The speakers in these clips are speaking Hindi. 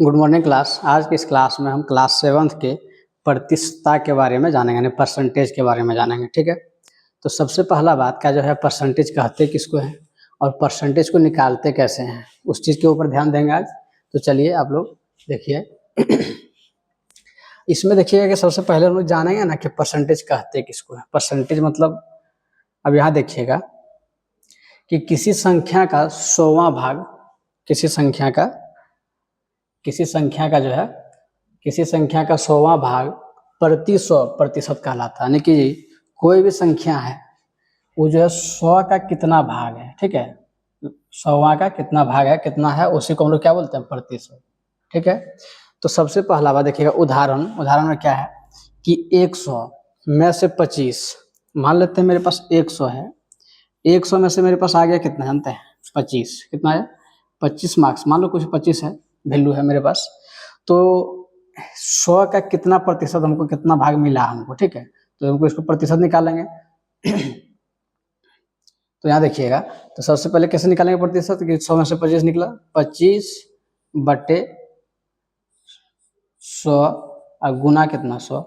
Good morning class. आज की इस क्लास में हम क्लास 7th के प्रतिशतता के बारे में जानेंगे, यानी परसेंटेज के बारे में जानेंगे। ठीक है, तो सबसे पहला बात क्या जो है, परसेंटेज कहते किसको है और परसेंटेज को निकालते कैसे हैं, उस चीज़ के ऊपर ध्यान देंगे आज। तो चलिए आप लोग देखिए इसमें देखिएगा कि सबसे पहले हम लोग जानेंगे ना कि परसेंटेज कहते किसको है। परसेंटेज मतलब अब यहाँ देखिएगा कि किसी संख्या का 100वां भाग, किसी संख्या का जो है, किसी संख्या का 100वां भाग प्रति 100% कहलाता है। यानी कि कोई भी संख्या है वो जो है 100 का कितना भाग है, ठीक है, 100वां का कितना भाग है, कितना है, उसी को हम लोग क्या बोलते हैं, प्रति 100। ठीक है, तो सबसे पहला बात देखिएगा, उदाहरण में क्या है कि 100 में से 25, मान लेते हैं मेरे पास 100 है, 100 में से मेरे पास आ गया कितना जानते हैं, 25। कितना है, 25 मार्क्स, मान लो कुछ 25 है, वैल्यू है मेरे पास। तो 100 का कितना प्रतिशत हमको, कितना भाग मिला हमको, ठीक है, तो हमको इसको प्रतिशत निकालेंगे। तो यहाँ देखिएगा, तो सबसे पहले कैसे निकालेंगे प्रतिशत कि 100 में से 25 निकला, 25/100 और गुना कितना 100।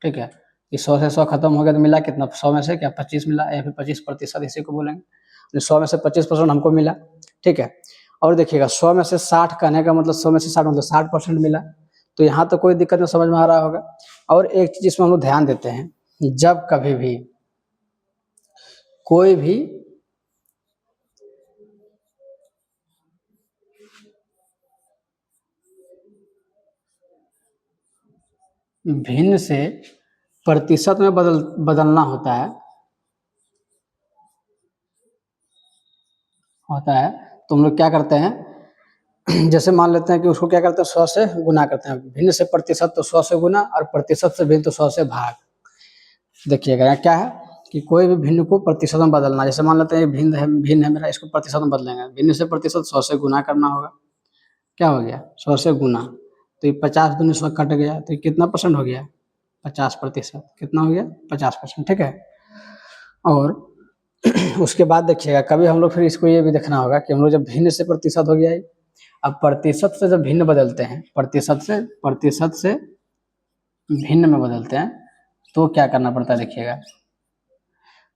ठीक है, इस 100 से 100 खत्म हो गया तो मिला कितना, 100 में से क्या 25 मिला, या फिर 25%, इसी को बोलेंगे। 100 में से 25% हमको मिला। ठीक है, और देखिएगा 100 में से 60 कहने का मतलब 100 में से 60 मतलब 60% मिला। तो यहाँ तो कोई दिक्कत नहीं, समझ में आ रहा होगा। और एक चीज इसमें हम लोग ध्यान देते हैं, जब कभी भी कोई भी भिन्न से प्रतिशत में बदलना होता है तो हम लोग क्या करते हैं, जैसे मान लेते हैं कि उसको क्या करते हैं, 100 से गुना करते हैं। भिन्न से प्रतिशत तो 100 से गुना, और प्रतिशत से भिन्न तो 100 से भाग। देखिएगा यहाँ क्या है कि कोई भी भिन्न को प्रतिशत में बदलना, जैसे मान लेते हैं भिन्न है मेरा, इसको प्रतिशत में बदलेंगे। भिन्न से प्रतिशत 100 से गुना करना होगा, क्या हो गया 100 से गुना, तो ये 50 दूनी 100 कट गया, तो ये कितना परसेंट हो गया, 50%। कितना हो गया, 50%। ठीक है, और उसके बाद देखिएगा कभी हम लोग फिर इसको ये भी देखना होगा कि हम लोग जब भिन्न से प्रतिशत हो गया है, अब प्रतिशत से जब भिन्न बदलते हैं, प्रतिशत से भिन्न में बदलते हैं, तो क्या करना पड़ता है, देखिएगा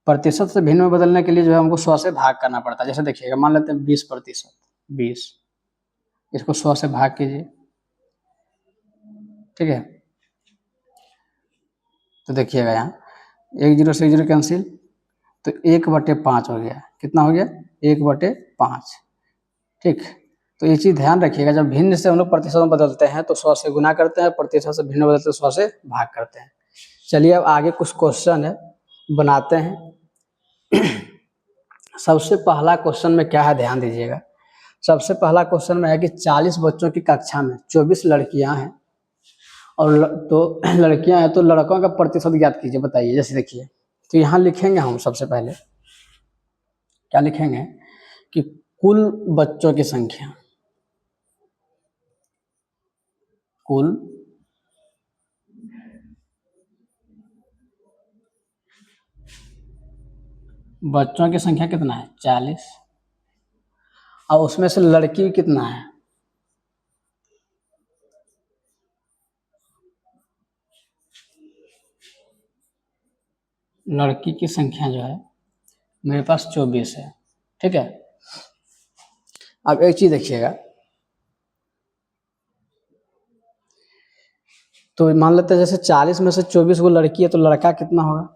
प्रतिशत से भिन्न में बदलने के लिए जो है हमको 100 से भाग करना पड़ता है। जैसे देखिएगा मान लेते हैं 20%, 20, इसको 100 से भाग कीजिए। ठीक है, तो देखिएगा यहाँ 1 0 से 1 0 कैंसिल, तो 1/5 हो गया। कितना हो गया, 1/5। ठीक, तो ये चीज़ ध्यान रखिएगा, जब भिन्न से हम लोग प्रतिशत में बदलते हैं तो 100 से गुना करते हैं, प्रतिशत से भिन्न बदलते हैं 100 से भाग करते हैं। चलिए अब आगे कुछ क्वेश्चन है, बनाते हैं। सबसे पहला क्वेश्चन में क्या है, ध्यान दीजिएगा। सबसे पहला क्वेश्चन में है कि 40 बच्चों की कक्षा में 24 लड़कियां हैं और तो लड़कियां हैं, तो लड़कों का प्रतिशत ज्ञात कीजिए, बताइए। जैसे देखिए, तो यहाँ लिखेंगे हम सबसे पहले क्या लिखेंगे कि कुल बच्चों की संख्या, कुल बच्चों की संख्या कितना है, 40, और उसमें से लड़की कितना है, लड़की की संख्या जो है मेरे पास 24 है। ठीक है, अब एक चीज देखिएगा, तो मान लेते हैं जैसे 40 में से 24 को लड़की है, तो लड़का कितना होगा,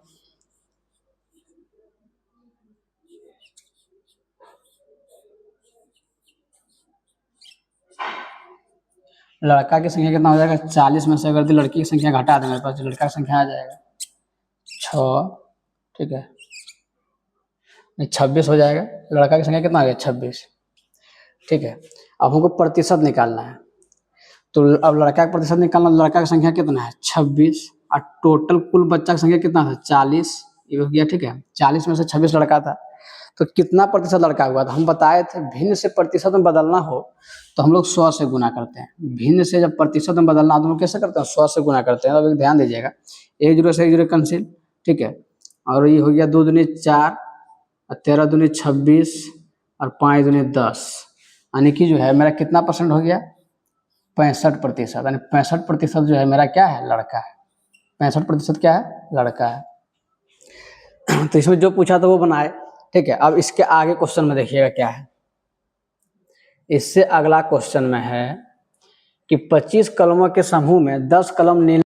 लड़का की संख्या कितना हो जाएगा, 40 में से अगर लड़की की संख्या घटा दें मेरे पास, तो लड़का की संख्या आ जाएगा 6। ठीक है, 26 हो जाएगा, लड़का की संख्या कितना आ गया, 26। ठीक है, अब हमको प्रतिशत निकालना है, तो अब लड़का का प्रतिशत निकालना, लड़का की संख्या कितना है 26, और टोटल कुल बच्चा की संख्या कितना था 40, ये हो गया। ठीक है, 40 में से 26 लड़का था, तो कितना प्रतिशत लड़का हुआ था, हम बताए थे भिन्न से प्रतिशत में बदलना हो तो हम लोग 100 से गुना करते हैं। भिन्न से जब प्रतिशत में बदलना हो तो हम लोग कैसे करते हैं, 100 से गुना करते हैं। अब ध्यान दीजिएगा, 1 0 से 1 0 कैंसिल। ठीक है, और ये हो गया 2 दूनी 4 और 13 दूनी 26 और 5 दूनी 10, यानी कि जो है मेरा कितना परसेंट हो गया, 65%, यानी 65% जो है मेरा क्या है, लड़का है। 65% क्या है, लड़का है। तो इसमें जो पूछा था वो बनाए, ठीक है। अब इसके आगे क्वेश्चन में देखिएगा क्या है। इससे अगला क्वेश्चन में है कि 25 कलमों के समूह में 10 कलम नीले